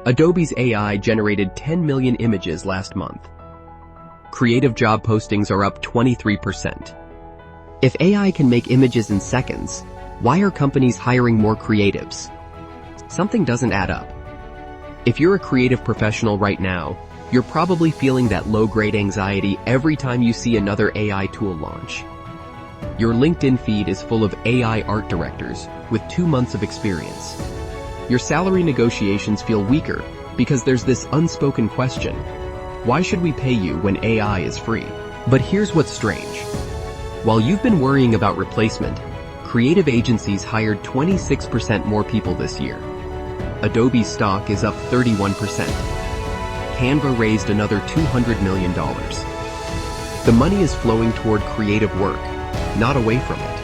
Adobe's AI generated 10 million images last month. Creative job postings are up 23%. If AI can make images in seconds, why are companies hiring more creatives? Something doesn't add up. If you're a creative professional right now, you're probably feeling that low-grade anxiety every time you see another AI tool launch. Your LinkedIn feed is full of AI art directors with 2 months of experience. Your salary negotiations feel weaker because there's this unspoken question: why should we pay you when AI is free? But here's what's strange. While you've been worrying about replacement, creative agencies hired 26% more people this year. Adobe's stock is up 31%. Canva raised another $200 million. The money is flowing toward creative work, not away from it.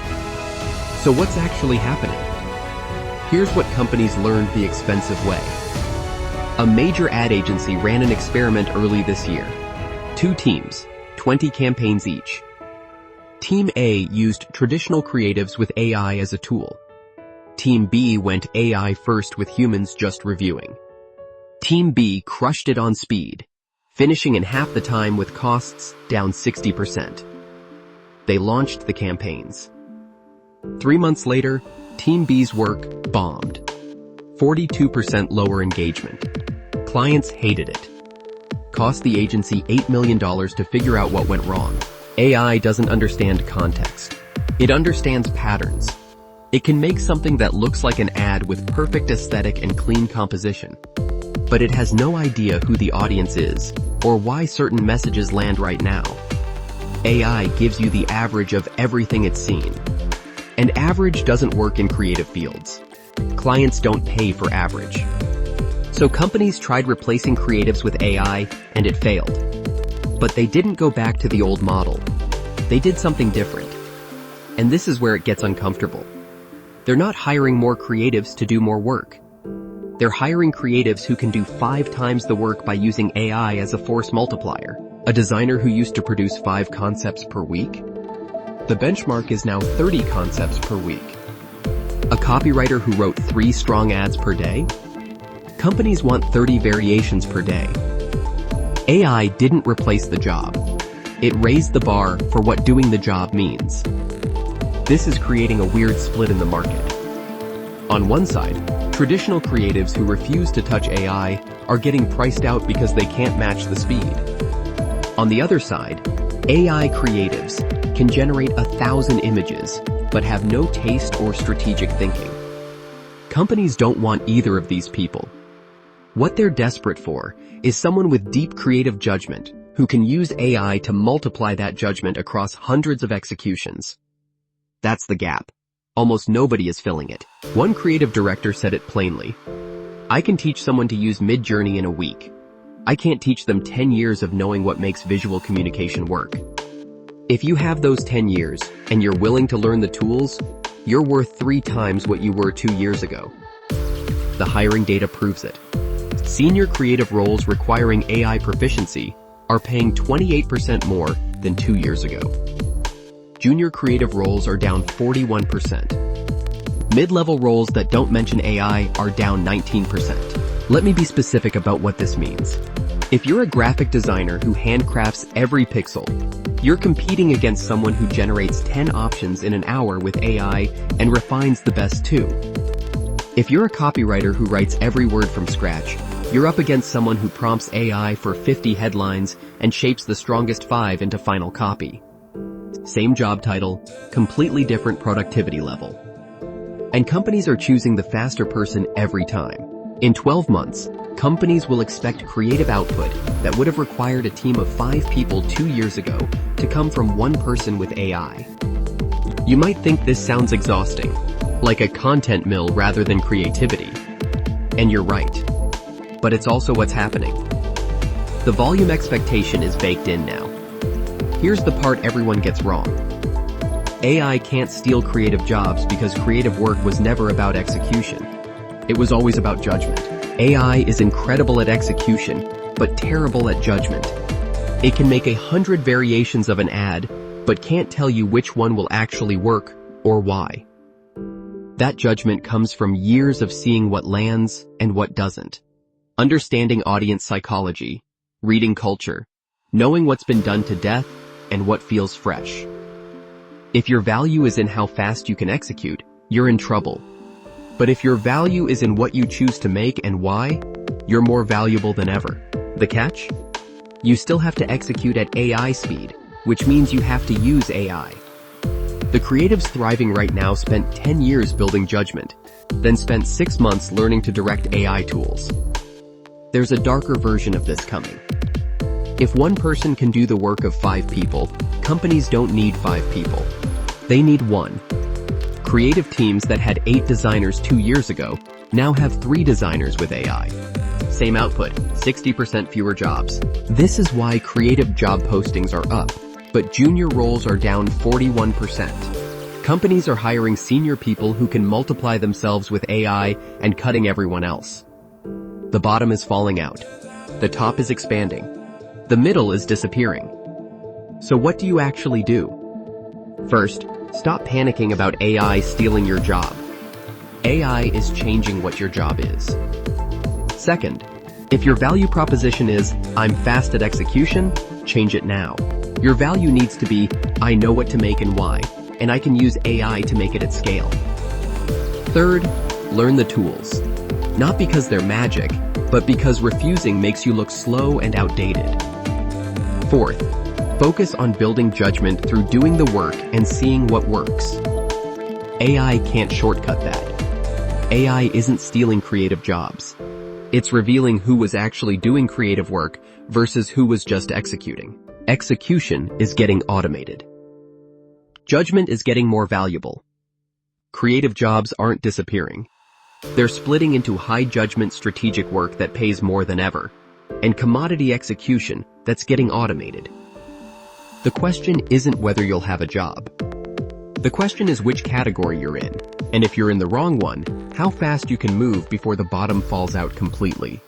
So what's actually happening? Here's what companies learned the expensive way. A major ad agency ran an experiment early this year. 2 teams, 20 campaigns each. Team A used traditional creatives with AI as a tool. Team B went AI first with humans just reviewing. Team B crushed it on speed, finishing in half the time with costs down 60%. They launched the campaigns. 3 months later, Team B's work bombed. 42% lower engagement. Clients hated it. Cost the agency $8 million to figure out what went wrong. AI doesn't understand context. It understands patterns. It can make something that looks like an ad with perfect aesthetic and clean composition. But it has no idea who the audience is or why certain messages land right now. AI gives you the average of everything it's seen. And average doesn't work in creative fields. Clients don't pay for average. So companies tried replacing creatives with AI, and it failed. But they didn't go back to the old model. They did something different. And this is where it gets uncomfortable. They're not hiring more creatives to do more work. They're hiring creatives who can do 5 times the work by using AI as a force multiplier. A designer who used to produce 5 concepts per week? The benchmark is now 30 concepts per week. A copywriter who wrote 3 strong ads per day? Companies want 30 variations per day. AI didn't replace the job. It raised the bar for what doing the job means. This is creating a weird split in the market. On one side, traditional creatives who refuse to touch AI are getting priced out because they can't match the speed. On the other side, AI creatives can generate 1,000 images, but have no taste or strategic thinking. Companies don't want either of these people. What they're desperate for is someone with deep creative judgment who can use AI to multiply that judgment across hundreds of executions. That's the gap. Almost nobody is filling it. One creative director said it plainly. I can teach someone to use Midjourney in a week. I can't teach them 10 years of knowing what makes visual communication work. If you have those 10 years and you're willing to learn the tools, you're worth 3 times what you were 2 years ago. The hiring data proves it. Senior creative roles requiring AI proficiency are paying 28% more than 2 years ago. Junior creative roles are down 41%. Mid-level roles that don't mention AI are down 19%. Let me be specific about what this means. If you're a graphic designer who handcrafts every pixel, you're competing against someone who generates 10 options in an hour with AI and refines the best 2. If you're a copywriter who writes every word from scratch, you're up against someone who prompts AI for 50 headlines and shapes the strongest 5 into final copy. Same job title, completely different productivity level. And companies are choosing the faster person every time. In 12 months, companies will expect creative output that would have required a team of 5 people 2 years ago to come from 1 person with AI. You might think this sounds exhausting, like a content mill rather than creativity. And you're right. But it's also what's happening. The volume expectation is baked in now. Here's the part everyone gets wrong. AI can't steal creative jobs because creative work was never about execution. It was always about judgment. AI is incredible at execution, but terrible at judgment. It can make 100 variations of an ad, but can't tell you which one will actually work or why. That judgment comes from years of seeing what lands and what doesn't. understanding audience psychology, reading culture, knowing what's been done to death, and what feels fresh. If your value is in how fast you can execute, you're in trouble. But if your value is in what you choose to make and why, you're more valuable than ever. The catch? You still have to execute at AI speed, which means you have to use AI. The creatives thriving right now spent 10 years building judgment, then spent 6 months learning to direct AI tools. There's a darker version of this coming. If one person can do the work of 5 people, companies don't need 5 people. They need 1. Creative teams that had 8 designers 2 years ago now have 3 designers with AI. Same output, 60% fewer jobs. This is why creative job postings are up, but junior roles are down 41%. Companies are hiring senior people who can multiply themselves with AI and cutting everyone else. The bottom is falling out. The top is expanding. The middle is disappearing. So what do you actually do? First, stop panicking about AI stealing your job. AI is changing what your job is. Second, if your value proposition is, I'm fast at execution, change it now. Your value needs to be, I know what to make and why, and I can use AI to make it at scale. Third, learn the tools. Not because they're magic, but because refusing makes you look slow and outdated. Fourth, focus on building judgment through doing the work and seeing what works. AI can't shortcut that. AI isn't stealing creative jobs. It's revealing who was actually doing creative work versus who was just executing. Execution is getting automated. Judgment is getting more valuable. Creative jobs aren't disappearing. They're splitting into high judgment strategic work that pays more than ever, and commodity execution that's getting automated. The question isn't whether you'll have a job. The question is which category you're in, and if you're in the wrong one, how fast you can move before the bottom falls out completely.